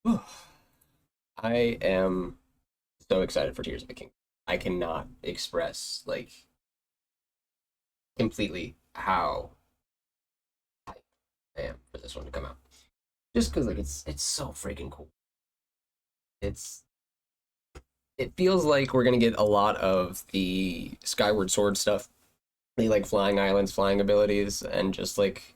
I am so excited for Tears of the Kingdom. I cannot express like completely how hyped I am for this one to come out. Just because like it's so freaking cool. It's it feels like we're gonna get a lot of the Skyward Sword stuff, the like flying islands, flying abilities, and just like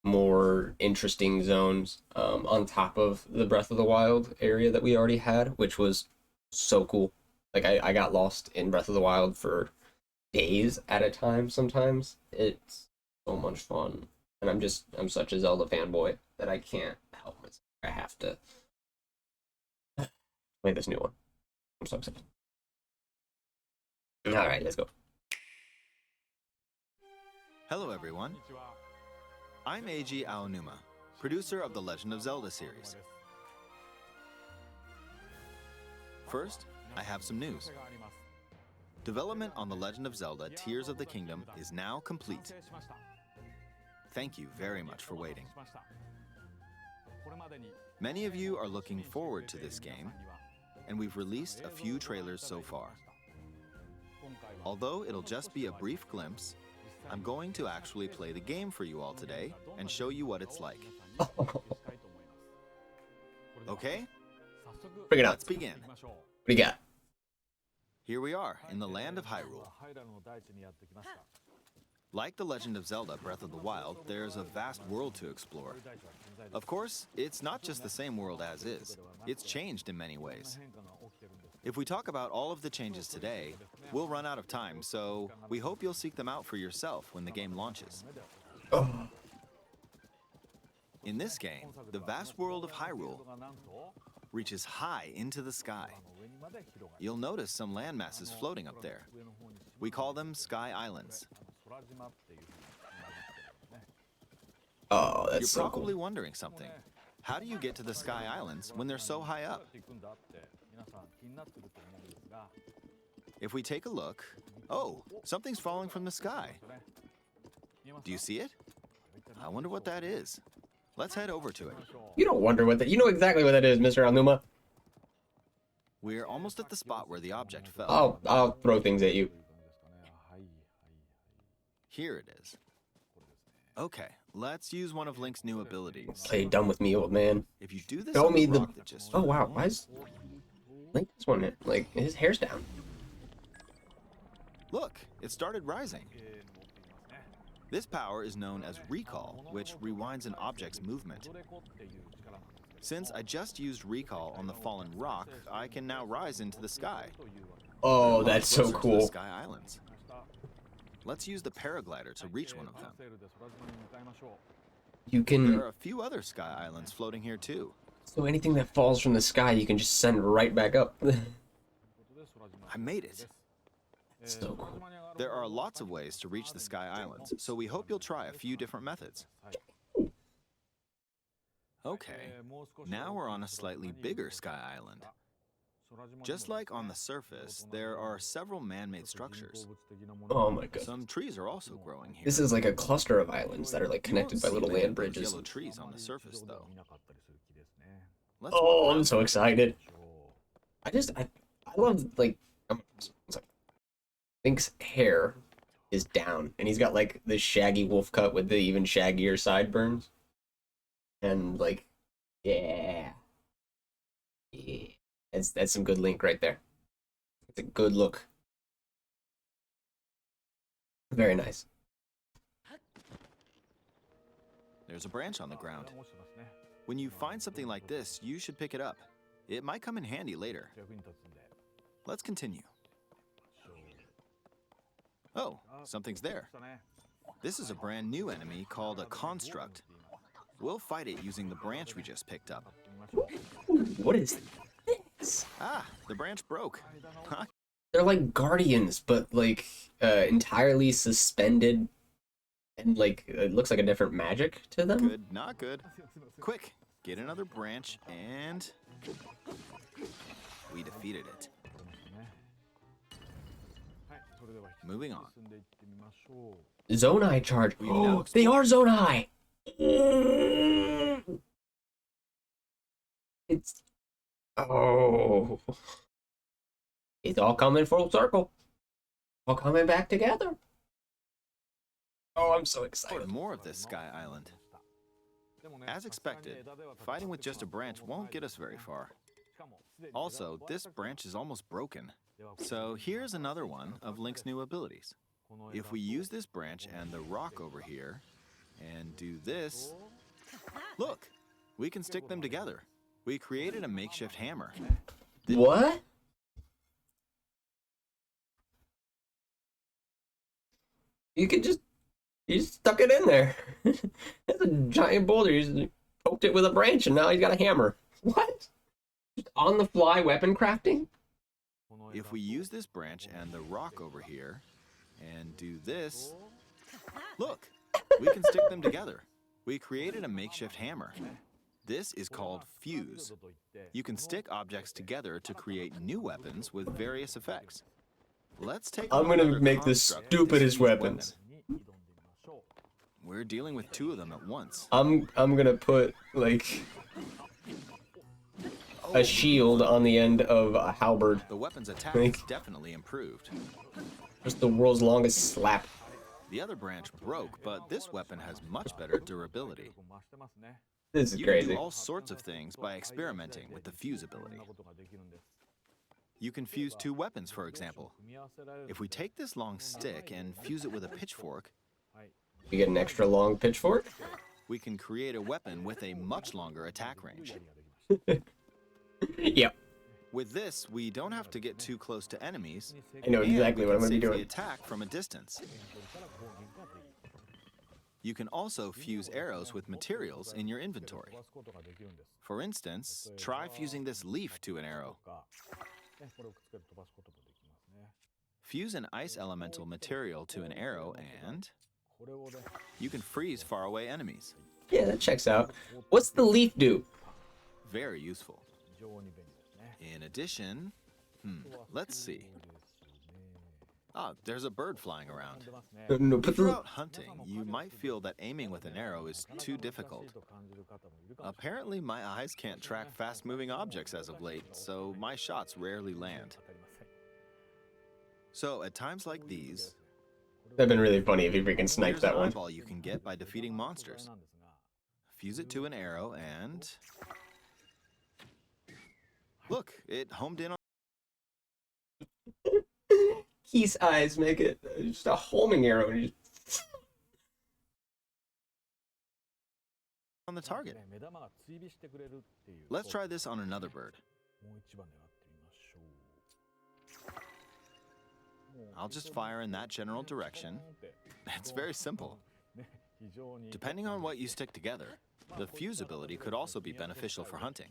more interesting zones on top of the Breath of the Wild area that we already had, which was so cool. Like I got lost in Breath of the Wild for days at a time sometimes. It's so much fun. And I'm such a Zelda fanboy that I can't help myself. I have to play this new one. I'm so excited. All right, let's go. Hello everyone, I'm Eiji Aonuma, producer of the Legend of Zelda series. First, I have some news. Development on The Legend of Zelda Tears of the Kingdom is now complete. Thank you very much for waiting. Many of you are looking forward to this game, and we've released a few trailers so far. Although it'll just be a brief glimpse, I'm going to actually play the game for you all today and show you what it's like. Okay? Bring it up. Let's begin. What do you got? Here we are in the land of Hyrule. Like The Legend of Zelda Breath of the Wild, there's a vast world to explore. Of course, it's not just the same world as is. It's changed in many ways. If we talk about all of the changes today, we'll run out of time, so we hope you'll seek them out for yourself when the game launches. Oh. In this game, the vast world of Hyrule reaches high into the sky. You'll notice some landmasses floating up there. We call them Sky Islands. Oh, that's You're so probably cool. wondering something. How do you get to the Sky Islands when they're so high up? If we take a look, oh, something's falling from the sky. Do you see it? I wonder what that is. Let's head over to it. You don't wonder what that. You know exactly what that is, Mr. Alnuma. We're almost at the spot where the object fell. I'll throw things at you. Here it is. Okay, let's use one of Link's new abilities. Play dumb with me, old man. If you do this Show on me the the. rock that just Oh wow, fell, why is Link this one? Like his hair's down. look, it started rising. This power is known as recall, which rewinds an object's movement. Since I just used recall on the fallen rock, I can now rise into the sky. Oh, We're that's much so closer to the cool. Sky Islands. Let's use the paraglider to reach one of them. You There can. are a few other Sky Islands floating here too. So anything that falls from the sky, you can just send right back up. I made it. So cool. There are lots of ways to reach the Sky Islands, so we hope you'll try a few different methods. Okay, now we're on a slightly bigger Sky Island. Just like on the surface, there are several man-made structures. Oh my god. Some trees are also growing here. This is like a cluster of islands that are like You won't connected by see little many land of those bridges. Yellow trees on the surface, though. Let's Oh, walk I'm around. so excited. I love like it's like Link's hair is down and he's got like the shaggy wolf cut with the even shaggier sideburns. And like yeah. Yeah. That's some good Link right there. It's a good look. Very nice. There's a branch on the ground. When you find something like this, you should pick it up. It might come in handy later. Let's continue. Oh, something's there. This is a brand new enemy called a construct. We'll fight it using the branch we just picked up. What is this? Ah, the branch broke. Huh? They're like guardians, but like entirely suspended, and like it looks like a different magic to them. Good, not good. Quick, get another branch and... we defeated it. Moving on. Zonai charge. We've now Oh, they are Zonai. It Oh, it's all coming full circle. All coming back together. Oh, I'm so For excited. more of this Sky Island. As expected, fighting with just a branch won't get us very far. Also, this branch is almost broken. So here's another one of Link's new abilities. If we use this branch and the rock over here, and do this, look, we can stick them together. We created a makeshift hammer. What? You could just, you just stuck it in there. That's a giant boulder. You just poked it with a branch and now he's got a hammer. What? Just on the fly weapon crafting? If we use this branch and the rock over here, and do this, look, we can stick them together. We created a makeshift hammer. This is called fuse. You can stick objects together to create new weapons with various effects. Let's take I'm on gonna another make the construct with this stupidest fused weapons. weapon. We're dealing with two of them at once. I'm gonna put like a shield on the end of a halberd. The weapon's attack Like- is definitely improved. Just the world's longest slap. The other branch broke, but this weapon has much better durability. This is You can crazy. do all sorts of things by experimenting with the fuse ability. You can fuse two weapons, for example. If we take this long stick and fuse it with a pitchfork, You get an extra long pitchfork? we can create a weapon with a much longer attack range. Yep. With this, we don't have to get too close to enemies. I know and exactly we what I'm can gonna be safely doing. attack from a distance. You can also fuse arrows with materials in your inventory. For instance, try fusing this leaf to an arrow. Fuse an ice elemental material to an arrow and you can freeze faraway enemies. Yeah, that checks out. What's the leaf do? Very useful. In addition, let's see. Ah, there's a bird flying around. No, If put you're the out hunting, you might feel that aiming with an arrow is too difficult. Apparently, my eyes can't track fast-moving objects as of late, so my shots rarely land. So, at times like these, that'd been really funny if he freaking sniped here's an that one. eyeball you can get by defeating monsters. Fuse it to an arrow and... Look, it homed in Keith's eyes make it just a homing arrow. And you just... on the target. Let's try this on another bird. I'll just fire in that general direction. It's very simple. Depending on what you stick together, the fuse ability could also be beneficial for hunting.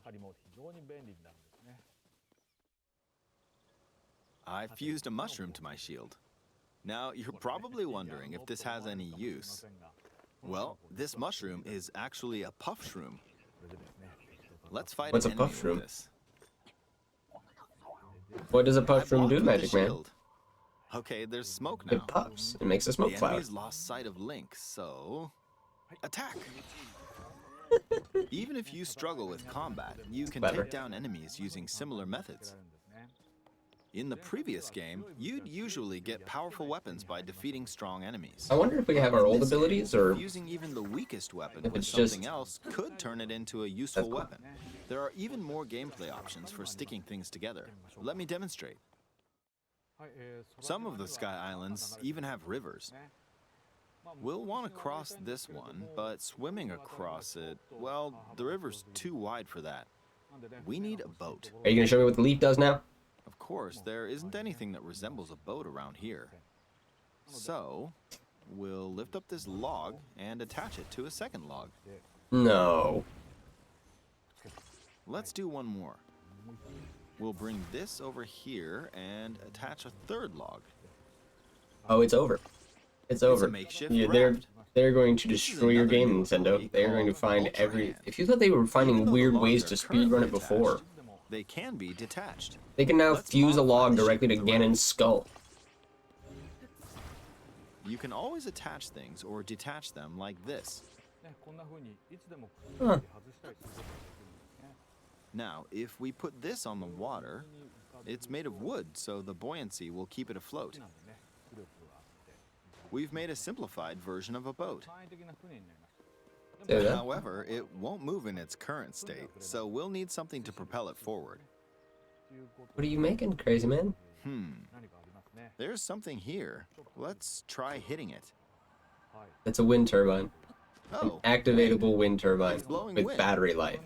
I fused a mushroom to my shield. Now, you're probably wondering if this has any use. Well, this mushroom is actually a puff shroom. Let's fight What's an a puff enemy with shroom? this. What does a I puff room blocked do, with the Magic Man? shield. Okay, there's smoke now. It puffs. It makes a smoke The cloud. enemies lost sight of Link, so... attack! Even if you struggle with combat, you can Clever. take down enemies using similar methods. In the previous game, you'd usually get powerful weapons by defeating strong enemies. I wonder if we have our In old this game, abilities or using even the weakest weapon if with it's just- something else could turn it into a useful That's cool. weapon. There are even more gameplay options for sticking things together. Let me demonstrate. Some of the Sky Islands even have rivers. We'll want to cross this one, but swimming across it, well, the river's too wide for that. We need a boat. Are you gonna show me what the leaf does now? Of course, there isn't anything that resembles a boat around here. So, we'll lift up this log and attach it to a second log. No. Let's do one more. We'll bring this over here and attach a third log. Oh, it's over. It's over. makeshift Yeah, raft. they're going to This is destroy your another game, new Nintendo. ability They're going to called find Ultra every. Hand. If you thought they were Even finding though the weird logs ways are to speedrun currently it before, attached, they can be detached. they can now Let's fuse a modify log the directly to shape of the Ganon's skull. You can always attach things or detach them like this. Huh. Now, if we put this on the water, it's made of wood, so the buoyancy will keep it afloat. We've made a simplified version of a boat. Say that? However, it won't move in its current state, so we'll need something to propel it forward. What are you making, crazy man? There's something here. Let's try hitting it. It's a wind turbine. Oh, An activatable wind turbine It's blowing with wind. battery life.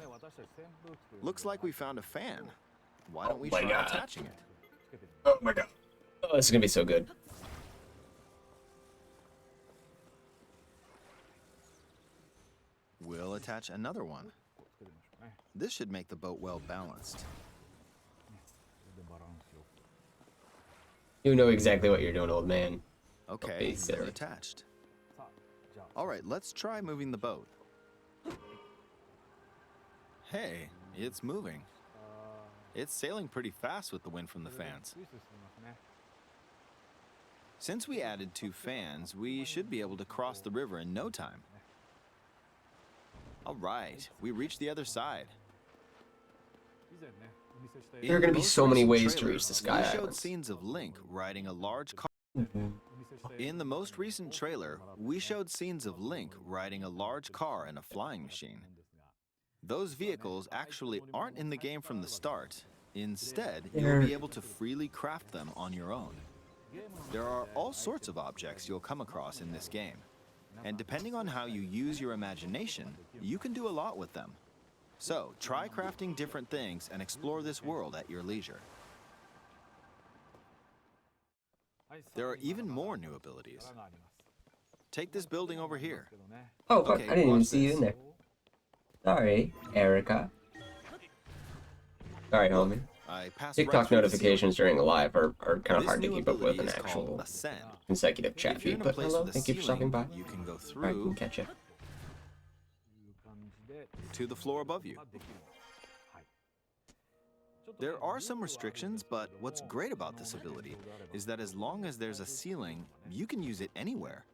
looks like we found a fan. Why don't we my try God. attaching it? Oh my god. Oh, this is gonna be so good. We'll attach another one. This should make the boat well balanced. You know exactly what you're doing, old man. Okay, be silly. they're attached. All right, let's try moving the boat. Hey, it's moving. It's sailing pretty fast with the wind from the fans. Since we added 2 fans, we should be able to cross the river in no time. All right, we reached the other side. There are gonna be so many ways to reach the Sky We showed Islands. scenes of Link riding a large car. In the most recent trailer, we showed scenes of Link riding a large car and a flying machine. Those vehicles actually aren't in the game from the start. Instead, you'll be able to freely craft them on your own. There are all sorts of objects you'll come across in this game. And depending on how you use your imagination, you can do a lot with them. So, try crafting different things and explore this world at your leisure. There are even more new abilities. Take this building over here. Oh, fuck, Okay, I didn't even watch see you this. in there. Sorry, Erica. Sorry, homie. I passed TikTok right through the notifications during the live are kind of This hard to new keep up with ability an is called actual Ascend. consecutive chat If you're feed, in a but place hello, with a thank you for stopping ceiling, by. you can go Alright, through can catch you. to the floor above you. There are some restrictions, but what's great about this ability is that as long as there's a ceiling, you can use it anywhere.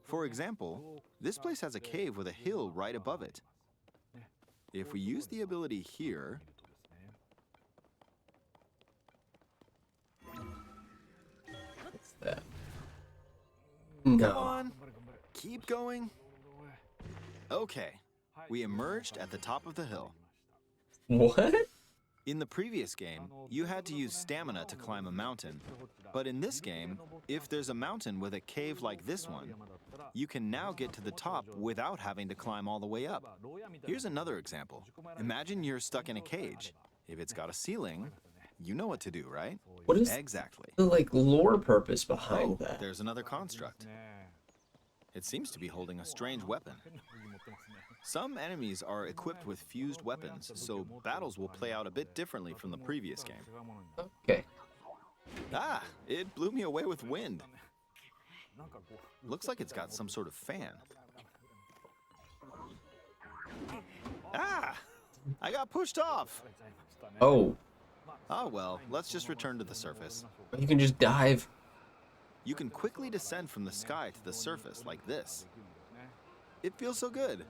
For example, this place has a cave with a hill right above it. If we use the ability here, What's that? come No. on, keep going. Okay, we emerged at the top of the hill. What? In the previous game, you had to use stamina to climb a mountain, but in this game, if there's a mountain with a cave like this one, you can now get to the top without having to climb all the way up. Here's another example. Imagine you're stuck in a cage. If it's got a ceiling, you know what to do, right? What is Exactly. the, like, lore purpose Oh, behind that? there's another construct. It seems to be holding a strange weapon. Some enemies are equipped with fused weapons, so battles will play out a bit differently from the previous game. Okay. Ah, it blew me away with wind. Looks like it's got some sort of fan. Ah, I got pushed off. Oh, Oh well, let's just return to the surface. you can just dive. You can quickly descend from the sky to the surface like this. It feels so good.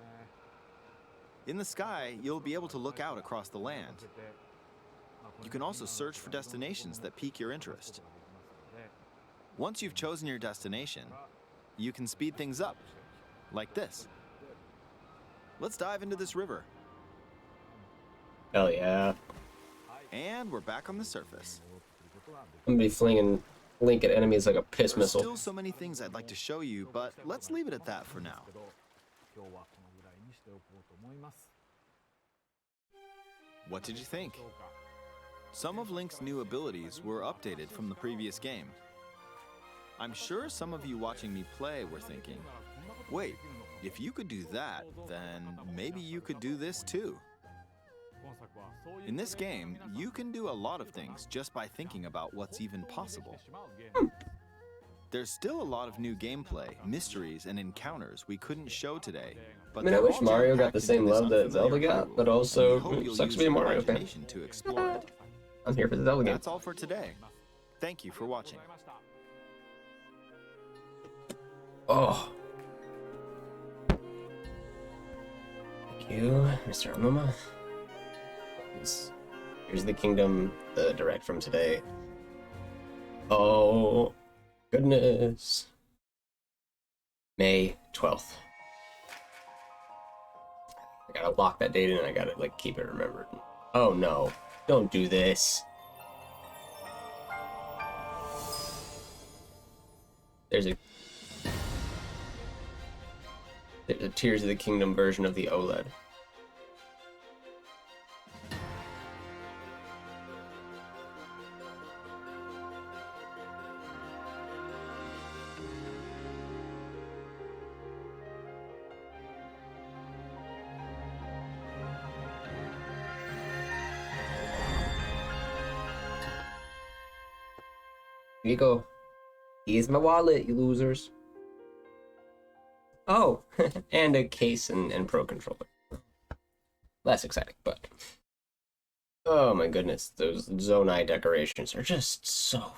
In the sky, you'll be able to look out across the land. You can also search for destinations that pique your interest. Once you've chosen your destination, you can speed things up, like this. Let's dive into this river. Hell yeah. And we're back on the surface. I'm gonna be flinging Link at enemies like a piss There's missile. still so many things I'd like to show you, but let's leave it at that for now. What did you think? Some of Link's new abilities were updated from the previous game. I'm sure some of you watching me play were thinking, wait, if you could do that, then maybe you could do this too. In this game, you can do a lot of things just by thinking about what's even possible. There's still a lot of new gameplay, mysteries, and encounters we couldn't show today. But I mean, I they're wish all Mario got jam-packed the into same this love that Zelda unfamiliar got, world, but and we also hope you'll sucks use to be a your Mario fan. imagination to explore it. I'm here for the Zelda game. That's all for today. Thank you for watching. Oh. Thank you, Mr. Amuma. Here's the kingdom, the direct from today. Oh, goodness. May 12th. I gotta lock that date in and I gotta, like, keep it remembered. Oh no, don't do this. There's a Tears of the Kingdom version of the OLED. Here you go. Here's my wallet, you losers. Oh, and a case and Pro Controller. Less exciting, but... Oh my goodness, those Zonai decorations are just so